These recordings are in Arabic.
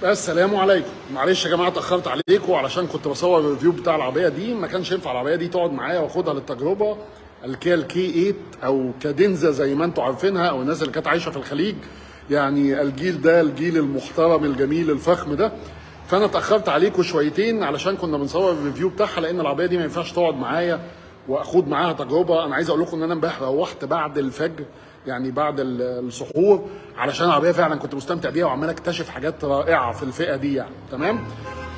السلام عليكم. معلش يا جماعه اتاخرت عليكم علشان كنت بصور الريفيو بتاع العربيه دي، ما كانش ينفع العربيه دي تقعد معايا واخدها للتجربه. الكيا الكي 8 او كادنزا زي ما انتم عارفينها، او الناس اللي كانت عايشه في الخليج، يعني الجيل ده الجيل المحترم الجميل الفخم ده. فانا اتاخرت عليكم شويتين علشان كنا بنصور الريفيو بتاعها، لان العربيه دي ما ينفعش تقعد معايا واخد معاها تجربه. انا عايز اقول لكم ان انا امبارح روحت بعد الفجر، يعني بعد السحور، علشان العربيه فعلا كنت مستمتع بيها وعمال اكتشف حاجات رائعه في الفئه دي يعني. تمام.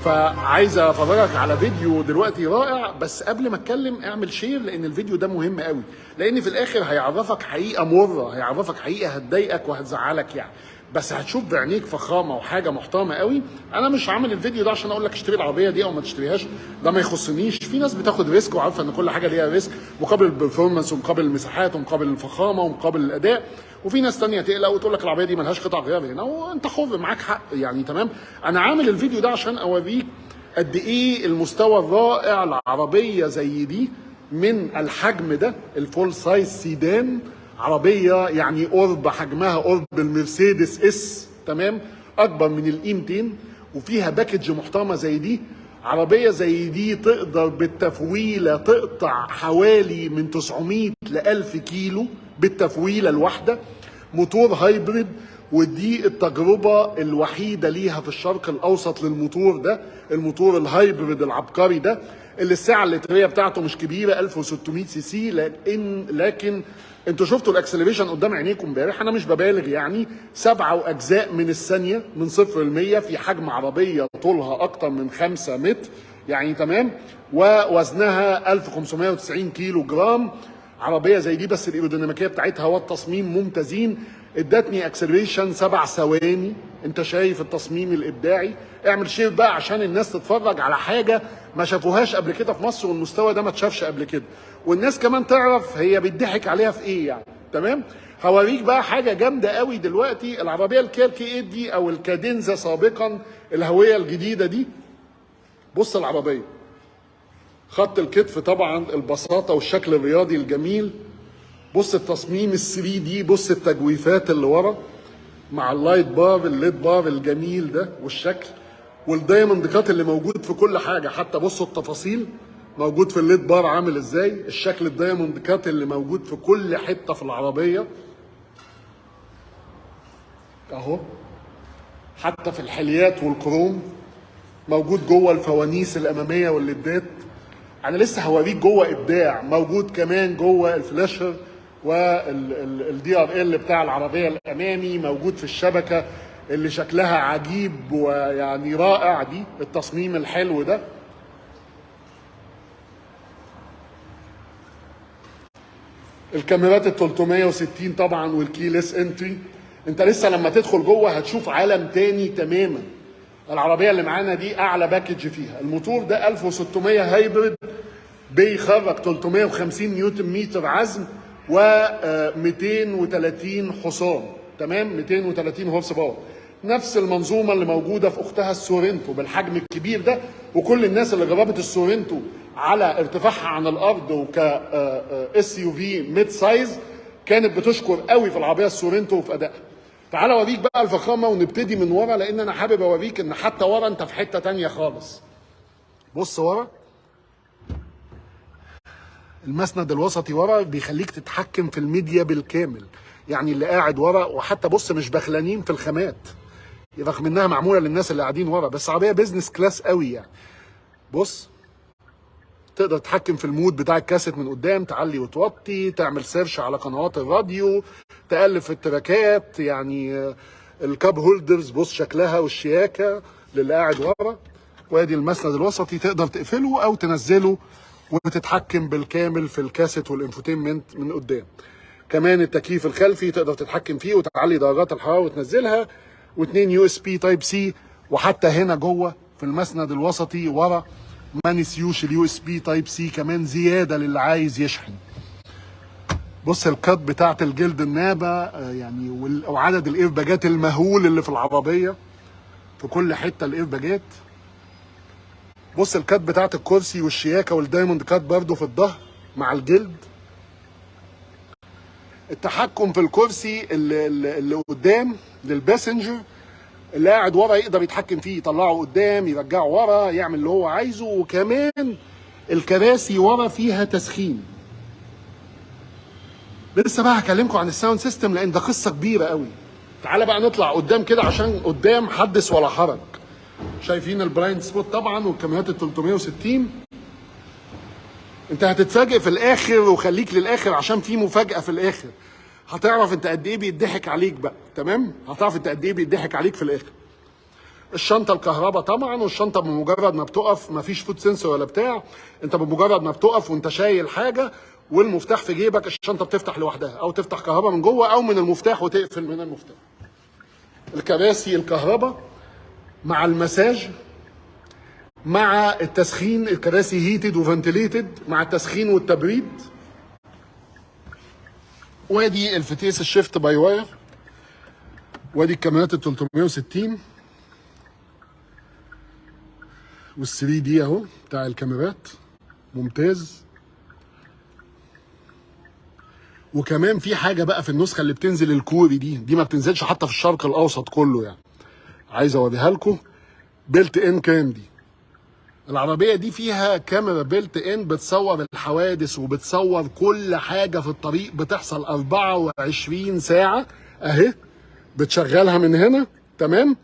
فعايز افرجك على فيديو دلوقتي رائع، بس قبل ما اتكلم اعمل شير، لان الفيديو ده مهم قوي، لان في الاخر هيعرفك حقيقه مره، هيعرفك حقيقه هتضايقك وهتزعلك يعني، بس هتشوف بعينيك فخامه وحاجه محترمه قوي. انا مش عامل الفيديو ده عشان اقول لك اشتري العربيه دي او ما تشتريهاش، ده ما يخصنيش. في ناس بتاخد ريسك وعارفه ان كل حاجه ليها ريسك، مقابل البرفورمانس ومقابل المساحات ومقابل الفخامه ومقابل الاداء. وفي ناس تانية تقلق وتقول لك العربيه دي ملهاش قطع غيار هنا، وانت حر معاك حق يعني. تمام. انا عامل الفيديو ده عشان اوريك قد ايه المستوى الرائع العربيه زي دي، من الحجم ده الفول سايز سيدان، عربيه يعني قرب حجمها قرب المرسيدس اس. تمام. اكبر من الاي 200 وفيها باكج محترمه زي دي. عربيه زي دي تقدر بالتفويله تقطع حوالي من 900 ل 1000 كيلو بالتفويله الواحده. موتور هايبريد، ودي التجربة الوحيدة ليها في الشرق الأوسط للموتور ده، الموتور الهايبريد العبقري ده، اللي السعة اللترية بتاعته مش كبيرة 1600 سي سي، لكن انتوا شفتوا الاكسلريشن قدام عينيكم امبارح، انا مش ببالغ يعني، 7 أجزاء من الثانية من 0 ل 100 في حجم عربية طولها أكتر من 5 متر يعني. تمام. ووزنها 1590 كيلو جرام. عربيه زي دي بس الايروديناميكيه بتاعتها والتصميم ممتازين. ادتني اكسلريشن 7 ثواني. انت شايف التصميم الابداعي؟ اعمل شير بقى عشان الناس تتفرج على حاجه ما شافوهاش قبل كده في مصر، والمستوى ده ما اتشافش قبل كده، والناس كمان تعرف هي بيضحك عليها في ايه يعني. تمام. هوريك بقى حاجه جامده قوي دلوقتي. العربيه الكيا كي 8 دي او الكادنزا سابقا، الهويه الجديده دي. بص العربيه، خط الكتف طبعا، البساطه والشكل الرياضي الجميل. بص التصميم ال 3 دي، بص التجويفات اللي ورا مع اللايت بار الليد بار الجميل ده، والشكل والدايموند كات اللي موجود في كل حاجه. حتى بصوا التفاصيل موجود في الليد بار عامل ازاي، الشكل الدايموند كات اللي موجود في كل حته في العربيه اهو. حتى في الحليات والكروم موجود جوه الفوانيس الاماميه والليدات. انا لسه هوريك جوه ابداع موجود كمان جوه الفلاشر، والدي ار ال بتاع العربيه الامامي موجود في الشبكه اللي شكلها عجيب ويعني رائع، دي التصميم الحلو ده. الكاميرات ال 360 طبعا والكيلس انتري. انت لسه لما تدخل جوه هتشوف عالم تاني تماما. العربيه اللي معانا دي اعلى باكج فيها. الموتور ده 1600 هايبريد، بيخرج 350 نيوتن متر عزم و 230 حصان. تمام. 230 هورس باور. نفس المنظومه اللي موجوده في اختها السورنتو بالحجم الكبير ده. وكل الناس اللي جربت السورنتو على ارتفاعها عن الارض وك اس يو في ميد سايز كانت بتشكر قوي في العربيه السورنتو وفي ادائها. تعال اوريك بقى الفخامه ونبتدي من ورا، لان انا حابب اوريك ان حتى ورا انت في حته تانيه خالص. بص ورا، المسند الوسطي ورا بيخليك تتحكم في الميديا بالكامل، يعني اللي قاعد ورا. وحتى بص مش بخلانين في الخامات، رغم انها معموله للناس اللي قاعدين ورا، بس عربيه بيزنس كلاس قوي يعني. بص تقدر تتحكم في المود بتاع الكاسيت من قدام، تعلي وتوطي، تعمل سيرش على قنوات الراديو، تقلب في التراكات يعني. الكاب هولدرز بص شكلها والشياكه للي قاعد ورا. وادي المسند الوسطي تقدر تقفله او تنزله وتتحكم بالكامل في الكاسيت والانفوتينمنت من قدام. كمان التكييف الخلفي تقدر تتحكم فيه وتعلي درجات الحراره وتنزلها، واثنين يو اس بي تايب سي. وحتى هنا جوه في المسند الوسطي ورا ما نسيوش اليو اس بي تايب سي كمان زياده للي عايز يشحن. بص الكات بتاعت الجلد النابه يعني، وعدد الايرباجات المهول اللي في العربيه في كل حته الايرباجات. بص الكات بتاعت الكرسي والشياكه والدايموند كات برضو في الظهر مع الجلد. التحكم في الكرسي اللي قدام للباسنجر اللي قاعد ورا يقدر يتحكم فيه، يطلعه قدام، يرجعه ورا، يعمل اللي هو عايزه. وكمان الكراسي ورا فيها تسخين. لسه بقى هكلمكم عن الساوند سيستم لان ده قصه كبيره قوي. تعالى بقى نطلع قدام كده عشان قدام حدث ولا حرج. شايفين البلايند سبوت طبعا والكاميرات ال 360. انت هتتفاجئ في الاخر، وخليك للاخر عشان في مفاجاه في الاخر. هتعرف انت قد ايه بيضحك عليك بقى، تمام؟ هتعرف انت قد ايه بيضحك عليك في الاخر. الشنطه الكهرباء طبعا، والشنطه بمجرد ما بتقف مفيش فوت سنسور ولا بتاع، انت بمجرد ما بتقف وانت شايل حاجه والمفتاح في جيبك الشنطه بتفتح لوحدها، او تفتح كهرباء من جوه او من المفتاح وتقفل من المفتاح. الكراسي الكهرباء مع المساج مع التسخين، الكراسي هيتد وفنتليتد مع التسخين والتبريد. وادي الفتيس الشيفت باي واير، وادي الكاميرات ال 360 وال3 دي اهو بتاع الكاميرات، ممتاز. وكمان في حاجه بقى في النسخه اللي بتنزل الكوري دي ما بتنزلش حتى في الشرق الاوسط كله يعني، عايز اوريها لكم. بيلت ان كام دي؟ العربيه دي فيها كاميرا بيلت ان بتصور الحوادث وبتصور كل حاجه في الطريق بتحصل 24 ساعه اهي، بتشغلها من هنا، تمام؟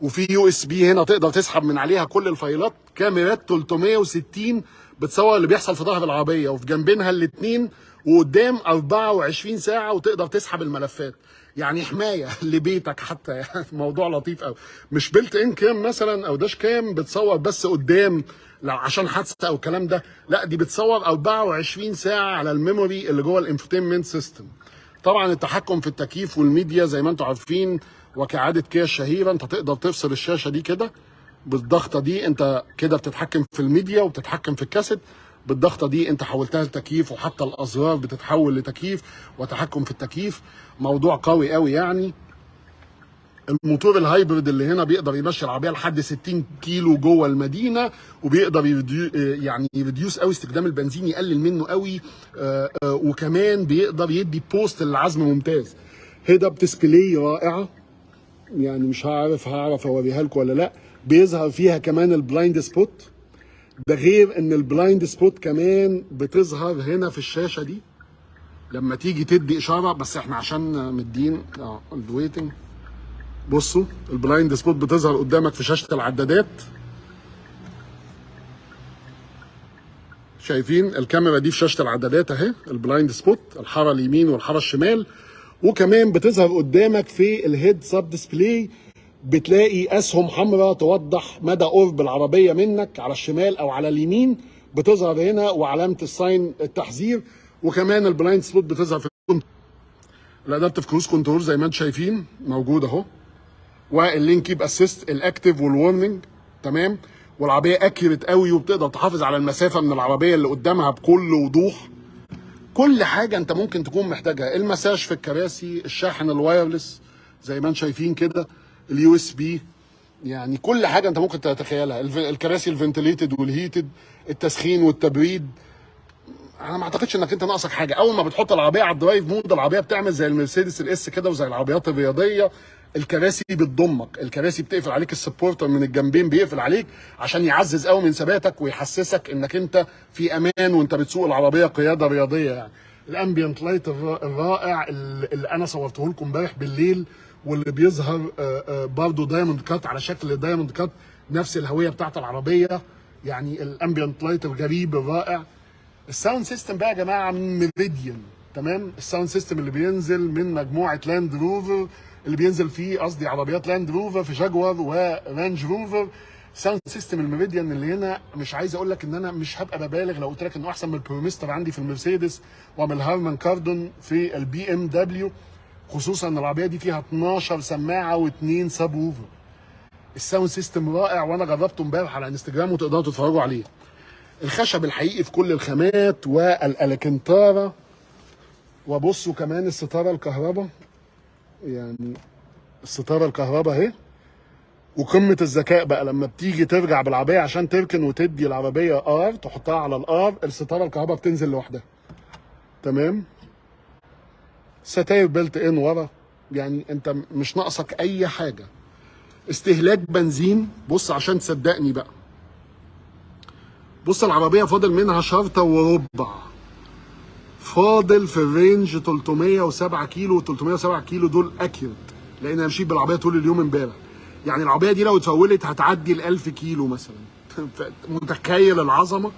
وفي يو اس بي هنا تقدر تسحب من عليها كل الفايلات. كاميرات 360 بتصور اللي بيحصل في ظهر العربيه وفي جنبينها الاثنين، وقدام 24 ساعه، وتقدر تسحب الملفات. يعني حمايه لبيتك حتى، يعني موضوع لطيف قوي. مش بيلت ان كام مثلا او داش كام بتصور بس قدام لو عشان حادثه او الكلام ده، لا دي بتصور 24 ساعه على الميموري اللي جوه الانفوتينمنت سيستم. طبعا التحكم في التكييف والميديا زي ما انتم عارفين، وكعاده كيا الشهيره انت تقدر تفصل الشاشه دي كده بالضغطه دي، انت كده بتتحكم في الميديا وبتتحكم في الكاسيت. بالضغطه دي انت حولتها لتكييف، وحتى الازرار بتتحول لتكييف وتحكم في التكييف. موضوع قوي قوي يعني. الموتور الهايبرد اللي هنا بيقدر يمشي العربيه لحد 60 كيلو جوه المدينه، وبيقدر يعني يريديوس قوي استخدام البنزين، يقلل منه قوي. وكمان بيقدر يدي بوست للعزم ممتاز. هيد اب ديسبلاي رائعه، يعني مش هعرف اوريها لكم ولا لا. بيظهر فيها كمان البلايند سبوت، ده غير ان البلايند سبوت كمان بتظهر هنا في الشاشه دي لما تيجي تدي اشاره. بس احنا عشان مدين الويتنج، بصوا البلايند سبوت بتظهر قدامك في شاشه العدادات. شايفين الكاميرا دي في شاشه العدادات اهي، البلايند سبوت، الحاره اليمين والحاره الشمال. وكمان بتظهر قدامك في الهيد سب ديسبلاي، بتلاقي اسهم حمراء توضح مدى قرب العربيه منك على الشمال او على اليمين، بتظهر هنا، وعلامه الساين التحذير. وكمان البلايند سبوت بتظهر في الادابتيف كروز كنترول زي ما انتم شايفين موجود اهو، واللينك كيب اسيست، الاكتيف والورنينج، تمام. والعربيه اكيوريت قوي، وبتقدر تحافظ على المسافه من العربيه اللي قدامها بكل وضوح. كل حاجه انت ممكن تكون محتاجها. المساج في الكراسي، الشاحن الوايرلس زي ما انتم شايفين كده، اليو اس بي، يعني كل حاجه انت ممكن تتخيلها. الكراسي الفنتليتد والهيتد، التسخين والتبريد. انا ما اعتقدش انك انت ناقصك حاجه. اول ما بتحط العربيه على الدرايف مود، العربيه بتعمل زي المرسيدس الاس كده وزي العربيات الرياضيه. الكراسي بتضمك، الكراسي بتقفل عليك، السبورتر من الجنبين بيقفل عليك عشان يعزز قوي من ثباتك ويحسسك انك انت في امان وانت بتسوق العربيه قياده رياضيه يعني. الامبيانت لايت الرائع اللي انا صورته لكم امبارح بالليل، واللي بيظهر برضه دايموند كات على شكل دايموند كات، نفس الهويه بتاعت العربيه يعني. الامبيانت لايت الغريب الرائع. الساوند سيستم بقى يا جماعه من ميريديان، تمام. الساوند سيستم اللي بينزل من مجموعه لاند روفر، اللي بينزل فيه قصدي عربيات لاند روفر في جاكوار ورانج روفر. ساوند سيستم الميريديان اللي هنا، مش عايز اقول لك ان انا مش هبقى ببالغ لو قلت لك انه احسن من البروميستر عندي في المرسيدس ومن الهارمان كاردون في البي ام دبليو، خصوصا ان العربيه دي فيها 12 سماعه و2 سب ووفر. الساوند سيستم رائع، وانا جربته امبارح على انستجرام وتقدروا تتفرجوا عليه. الخشب الحقيقي في كل الخامات والالكنتارا. وبصوا كمان الستاره الكهرباء، يعني الستاره الكهرباء اهي. وقمه الذكاء بقى لما بتيجي ترجع بالعربيه عشان تركن وتدي العربيه ار، تحطها على الار، الستاره الكهرباء بتنزل لوحدها، تمام. ستاير بيلت ان ورا، يعني انت مش ناقصك اي حاجه. استهلاك بنزين، بص عشان تصدقني بقى، بص العربيه فاضل منها شرطه وربع، فاضل في الرينج 307 كيلو. 307 كيلو دول اكيوريت، لان انا مشيت بالعربيه طول اليوم امبارح. يعني العربيه دي لو اتفولت هتعدي ال 1000 كيلو مثلا. متخيل العظمه؟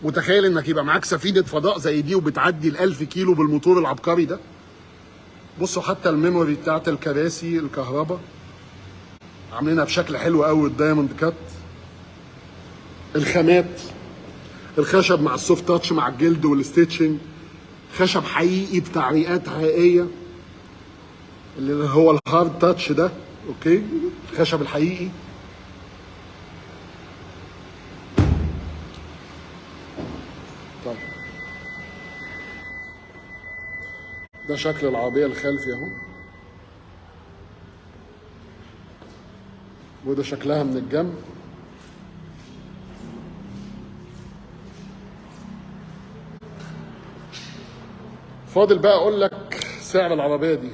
متخيل انك يبقى معاك سفينه فضاء زي دي وبتعدي ال 1000 كيلو بالموتور العبقري ده؟ بصوا حتى الميموري بتاعت الكراسي الكهرباء عاملينها بشكل حلو قوي، الدايموند كات. الخامات، الخشب مع السوفت تاتش مع الجلد والستيتشنج، خشب حقيقي بتعريقات حقيقيه اللي هو الهارد تاتش ده، اوكي، الخشب الحقيقي. طيب ده شكل العربيه الخلفي اهو، وده شكلها من الجنب. فاضل بقى اقول لك سعر العربيه دي.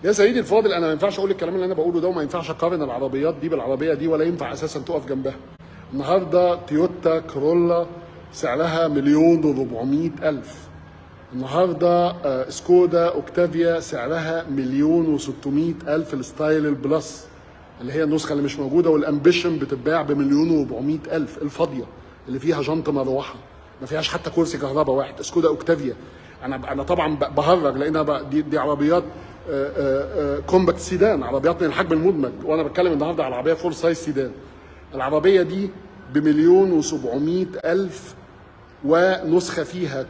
يا سيدي الفاضل، انا ما ينفعش اقول الكلام اللي انا بقوله ده، وما ينفعش اقارن العربيات دي بالعربيه دي، ولا ينفع اساسا تقف جنبها. النهارده تويوتا كورولا سعرها 1,400,000. النهارده سكودا اوكتافيا سعرها 1,600,000 الستايل البلس، اللي هي النسخه اللي مش موجوده، والامبيشن بتتباع ب1,400,000 الفاضيه اللي فيها جنط مروحه ما فيهاش حتى كرسي كهرباء واحد. سكودا اوكتافيا، انا طبعا بهرج، لانها دي عربيات كومباكت سيدان، عربيات من الحجم المدمج، وانا بتكلم النهارده على عربيه فول سايز سيدان. العربيه دي ب1,700,000 ونسخه فيها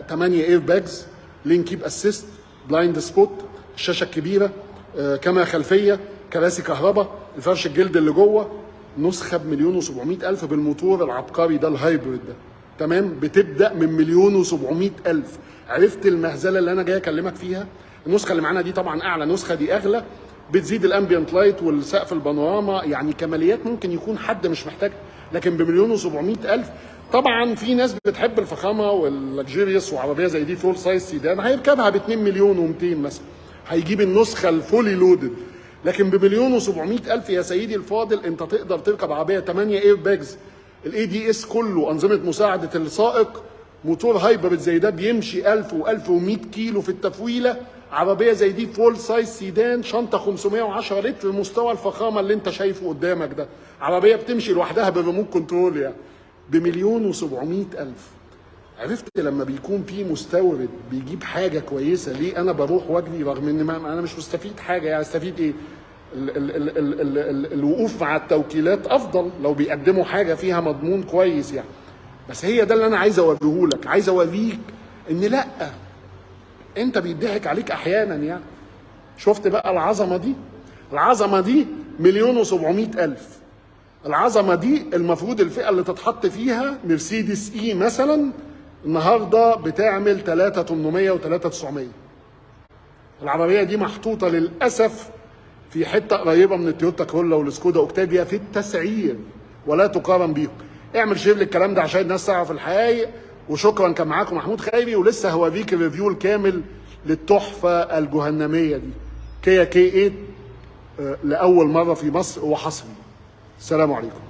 8 اير باجز، لين كيب اسيست، بلايند سبوت، الشاشه الكبيره، كاميرا خلفيه، كراسي كهرباء، الفرش الجلد اللي جوه. نسخه ب1,700,000 بالموتور العبقري ده الهايبريد ده، تمام، بتبدا من 1,700,000. عرفت المهزله اللي انا جاي اكلمك فيها؟ النسخه اللي معانا دي طبعا اعلى نسخه، دي اغلى، بتزيد الامبيانت لايت والسقف البانوراما، يعني كماليات ممكن يكون حد مش محتاج، لكن ب1,700,000. طبعا في ناس بتحب الفخامه واللكجيريوس، وعربيه زي دي فول سايز سيدان هيركبها ب 2,200,000 مثلا، هيجيب النسخه الفولي لودد. لكن ب1,700,000 يا سيدي الفاضل انت تقدر تركب عربيه 8 اير باجز، الاي دي اس كله، انظمه مساعده السائق، موتور هايبرد زي ده بيمشي 1000 و1100 كيلو في التفويله، عربيه زي دي فول سايز سيدان، شنطه 510 لتر، مستوى الفخامه اللي انت شايفه قدامك ده، عربيه بتمشي لوحدها بالريموت كنترول، يعني ب1,700,000. عرفت لما بيكون في مستورد بيجيب حاجه كويسه، ليه انا بروح واجري رغم ان انا مش مستفيد حاجه؟ يعني استفيد ايه؟ الوقوف مع التوكيلات افضل لو بيقدموا حاجه فيها مضمون كويس يعني. بس هي ده اللي انا عايز اوريه لك، عايز اوريك ان لا، انت بيضحك عليك احيانا يعني. شفت بقى العظمه دي؟ العظمه دي 1,700,000. العظمه دي المفروض الفئه اللي تتحط فيها مرسيدس اي مثلا النهارده بتعمل 3,800 و3,900. العربيه دي محطوطه للاسف في حته قريبه من التويوتا كرولا والسكودا اوكتافيا في التسعير، ولا تقارن بيهم. اعمل شير للكلام ده عشان الناس تعرف الحقائق. وشكرا، كان معاكم محمود خيري، ولسه هوريك الريفيو الكامل للتحفه الجهنميه دي، كيا كي 8 لاول مره في مصر وحصري. السلام عليكم.